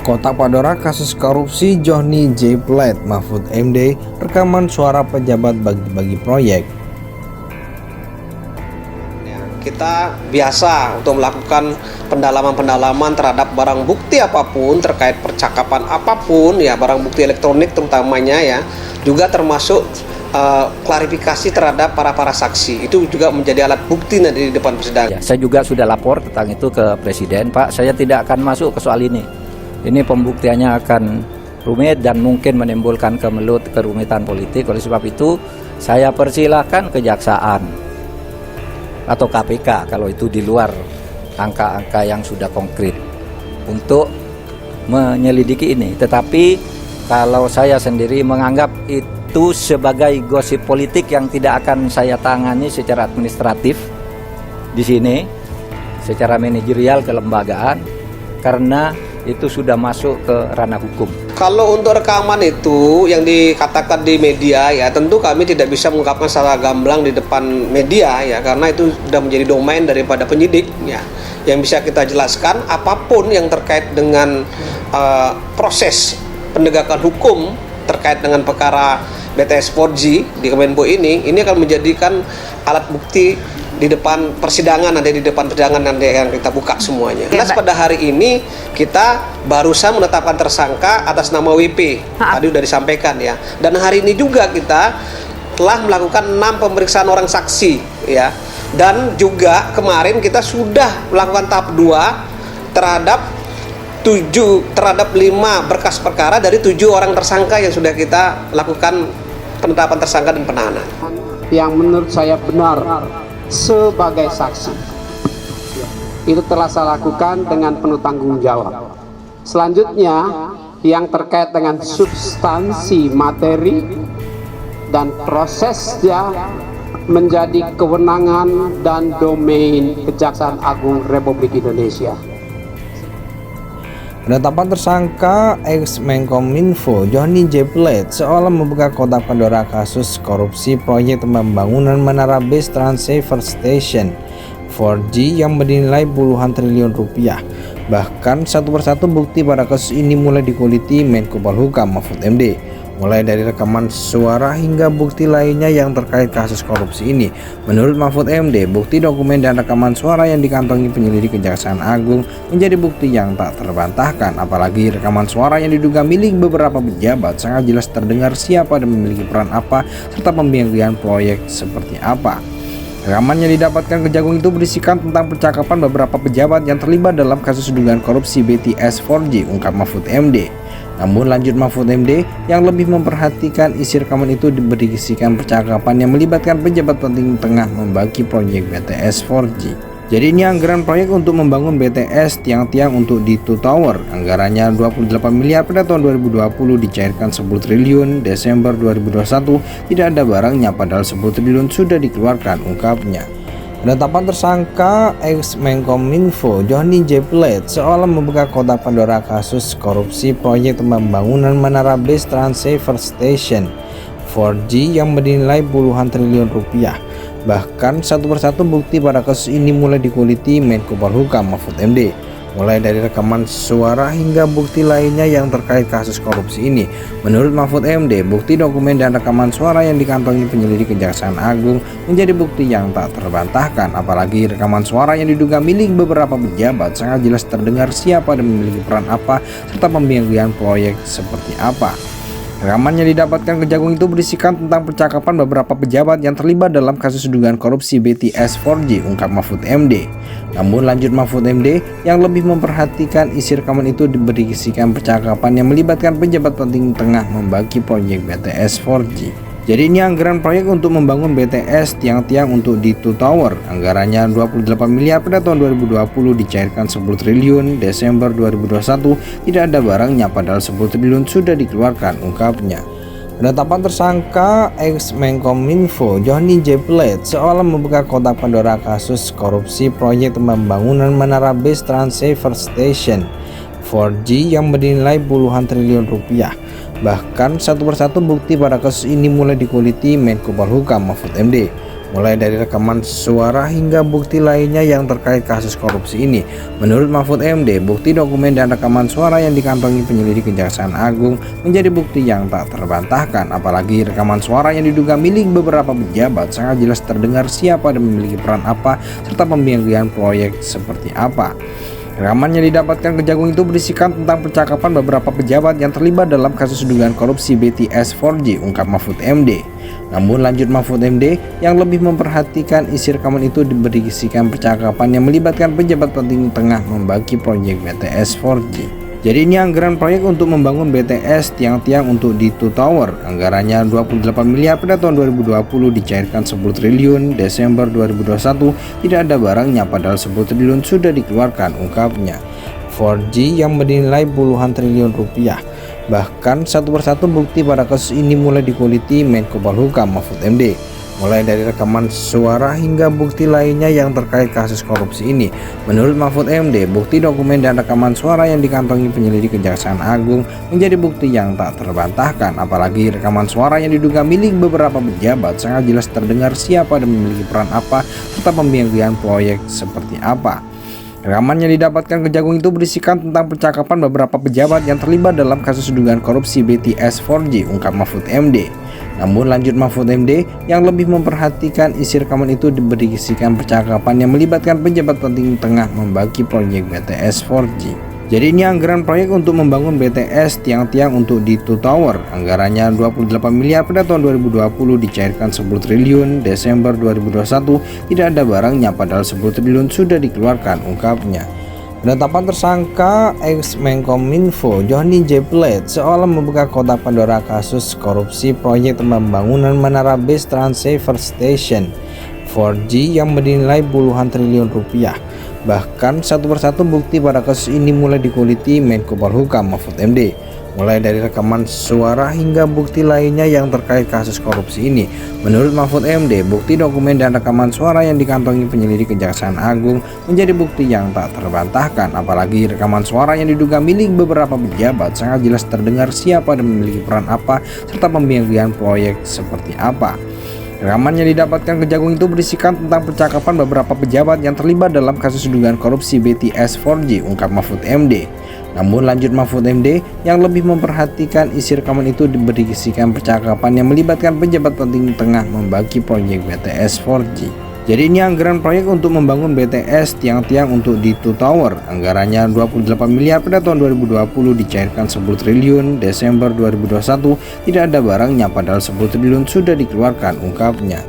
Kotak Pandora kasus korupsi Johnny J. Plate, Mahfud MD, rekaman suara pejabat bagi-bagi proyek. Kita biasa untuk melakukan pendalaman terhadap barang bukti apapun terkait percakapan apapun, ya, barang bukti elektronik terutamanya, ya, juga termasuk klarifikasi terhadap para saksi. Itu juga menjadi alat bukti nanti di depan persidangan. Ya, saya juga sudah lapor tentang itu ke Presiden, Pak. Saya tidak akan masuk ke soal ini. Ini pembuktiannya akan rumit dan mungkin menimbulkan kerumitan politik. Oleh sebab itu, saya persilahkan kejaksaan atau KPK kalau itu di luar angka-angka yang sudah konkret untuk menyelidiki ini. Tetapi kalau saya sendiri menganggap itu sebagai gosip politik yang tidak akan saya tangani secara administratif di sini, secara manajerial kelembagaan, karena itu sudah masuk ke ranah hukum. Kalau untuk rekaman itu yang dikatakan di media, ya, tentu kami tidak bisa mengungkapkan secara gamblang di depan media, ya, karena itu sudah menjadi domain daripada penyidik, ya. Yang bisa kita jelaskan apapun yang terkait dengan proses penegakan hukum terkait dengan perkara BTS 4G di Kemenbo ini akan menjadikan alat bukti di depan persidangan, nanti di depan persidangan nanti yang kita buka semuanya. Jelas pada hari ini kita barusan menetapkan tersangka atas nama WP. Tadi sudah disampaikan, ya. Dan hari ini juga kita telah melakukan 6 pemeriksaan orang saksi, ya. Dan juga kemarin kita sudah melakukan tahap 2 terhadap 5 berkas perkara dari 7 orang tersangka yang sudah kita lakukan penetapan tersangka dan penahanan. Yang menurut saya benar sebagai saksi itu telah saya lakukan dengan penuh tanggung jawab. Selanjutnya yang terkait dengan substansi materi dan prosesnya menjadi kewenangan dan domain Kejaksaan Agung Republik Indonesia. Penetapan tersangka ex-Menkominfo Johnny J. Plate seolah membuka kotak Pandora kasus korupsi proyek pembangunan menara base Transceiver Station 4G yang bernilai puluhan triliun rupiah. Bahkan satu persatu bukti pada kasus ini mulai dikuliti Menko Polhukam Mahfud MD, mulai dari rekaman suara hingga bukti lainnya yang terkait kasus korupsi ini. Menurut Mahfud MD, bukti dokumen dan rekaman suara yang dikantongi penyelidik Kejaksaan Agung menjadi bukti yang tak terbantahkan. Apalagi rekaman suara yang diduga milik beberapa pejabat sangat jelas terdengar siapa dan memiliki peran apa serta pembiayaan proyek seperti apa. Rekaman yang didapatkan Kejagung itu berisikan tentang percakapan beberapa pejabat yang terlibat dalam kasus dugaan korupsi BTS 4G, ungkap Mahfud MD. Namun lanjut Mahfud MD, yang lebih memperhatikan isi rekaman itu berisikan percakapan yang melibatkan pejabat penting tengah membagi proyek BTS 4G. Jadi ini anggaran proyek untuk membangun BTS tiang-tiang untuk di 2 Tower. Anggarannya 28 miliar pada tahun 2020 dicairkan 10 triliun, Desember 2021 tidak ada barangnya padahal 10 triliun sudah dikeluarkan, ungkapnya. Penetapan tersangka ex-Menkominfo Johnny J. Plate seolah membuka kotak Pandora kasus korupsi proyek pembangunan menara base Transceiver Station 4G yang bernilai puluhan triliun rupiah. Bahkan satu persatu bukti pada kasus ini mulai dikuliti Menko Polhukam Mahfud MD, mulai dari rekaman suara hingga bukti lainnya yang terkait kasus korupsi ini. Menurut Mahfud MD, bukti dokumen dan rekaman suara yang dikantongi penyelidik Kejaksaan Agung menjadi bukti yang tak terbantahkan. Apalagi rekaman suara yang diduga milik beberapa pejabat sangat jelas terdengar siapa dan memiliki peran apa serta pembiayaan proyek seperti apa. Rekaman yang didapatkan Kejagung itu berisikan tentang percakapan beberapa pejabat yang terlibat dalam kasus dugaan korupsi BTS 4G, ungkap Mahfud MD. Namun lanjut Mahfud MD, yang lebih memperhatikan isi rekaman itu berisikan percakapan yang melibatkan pejabat penting tengah membagi proyek BTS 4G. Jadi ini anggaran proyek untuk membangun BTS tiang-tiang untuk di 2 Tower. Anggarannya 28 miliar pada tahun 2020 dicairkan 10 triliun, Desember 2021 tidak ada barangnya padahal 10 triliun sudah dikeluarkan, ungkapnya. Penetapan tersangka ex-Menkominfo Johnny J. Plate seolah membuka kotak Pandora kasus korupsi proyek pembangunan menara base Transceiver Station 4G yang bernilai puluhan triliun rupiah. Bahkan satu persatu bukti pada kasus ini mulai dikuliti Menko Polhukam Mahfud MD, mulai dari rekaman suara hingga bukti lainnya yang terkait kasus korupsi ini. Menurut Mahfud MD, bukti dokumen dan rekaman suara yang dikantongi penyelidik Kejaksaan Agung menjadi bukti yang tak terbantahkan, apalagi rekaman suara yang diduga milik beberapa pejabat sangat jelas terdengar siapa dan memiliki peran apa serta pembiayaan proyek seperti apa. Rekaman yang didapatkan Kejagung itu berisikan tentang percakapan beberapa pejabat yang terlibat dalam kasus dugaan korupsi BTS 4G, ungkap Mahfud MD. Namun lanjut Mahfud MD, yang lebih memperhatikan isi rekaman itu berisikan percakapan yang melibatkan pejabat penting tengah membagi proyek BTS 4G. Jadi ini anggaran proyek untuk membangun BTS tiang-tiang untuk di Two Tower. Anggarannya 28 miliar pada tahun 2020 dicairkan 10 triliun Desember 2021. Tidak ada barangnya padahal 10 triliun sudah dikeluarkan, ungkapnya. 4G yang bernilai puluhan triliun rupiah. Bahkan satu persatu bukti pada kasus ini mulai dikuliti Menko Polhukam Mahfud MD. Mulai dari rekaman suara hingga bukti lainnya yang terkait kasus korupsi ini. Menurut Mahfud MD, bukti dokumen dan rekaman suara yang dikantongi penyelidik Kejaksaan Agung menjadi bukti yang tak terbantahkan, apalagi rekaman suara yang diduga milik beberapa pejabat sangat jelas terdengar siapa dan memiliki peran apa serta pembiayaan proyek seperti apa. Rekaman yang didapatkan Kejagung itu berisikan tentang percakapan beberapa pejabat yang terlibat dalam kasus dugaan korupsi BTS 4G, ungkap Mahfud MD. Namun lanjut Mahfud MD, yang lebih memperhatikan isi rekaman itu berisikan percakapan yang melibatkan pejabat penting tengah membagi proyek BTS 4G. Jadi ini anggaran proyek untuk membangun BTS tiang-tiang untuk di Two Tower. Anggarannya 28 miliar pada tahun 2020 dicairkan 10 triliun Desember 2021. Tidak ada barangnya padahal 10 triliun sudah dikeluarkan, ungkapnya. Penetapan tersangka ex-Menkominfo Johnny J. Plate seolah membuka kotak Pandora kasus korupsi proyek pembangunan menara base transceiver station 4G yang bernilai puluhan triliun rupiah. Bahkan satu persatu bukti pada kasus ini mulai dikuliti Menko Polhukam Mahfud MD. Mulai dari rekaman suara hingga bukti lainnya yang terkait kasus korupsi ini. Menurut Mahfud MD, bukti dokumen dan rekaman suara yang dikantongi penyelidik Kejaksaan Agung menjadi bukti yang tak terbantahkan, apalagi rekaman suara yang diduga milik beberapa pejabat sangat jelas terdengar siapa dan memiliki peran apa serta pembiayaan proyek seperti apa. Rekaman yang didapatkan Kejagung itu berisikan tentang percakapan beberapa pejabat yang terlibat dalam kasus dugaan korupsi BTS 4G, ungkap Mahfud MD. Namun lanjut Mahfud MD, yang lebih memperhatikan isi rekaman itu berisikan percakapan yang melibatkan pejabat penting tengah membagi proyek BTS 4G. Jadi ini anggaran proyek untuk membangun BTS tiang-tiang untuk di Two Tower. Anggarannya 28 miliar pada tahun 2020 dicairkan 10 triliun Desember 2021. Tidak ada barangnya padahal 10 triliun sudah dikeluarkan, ungkapnya.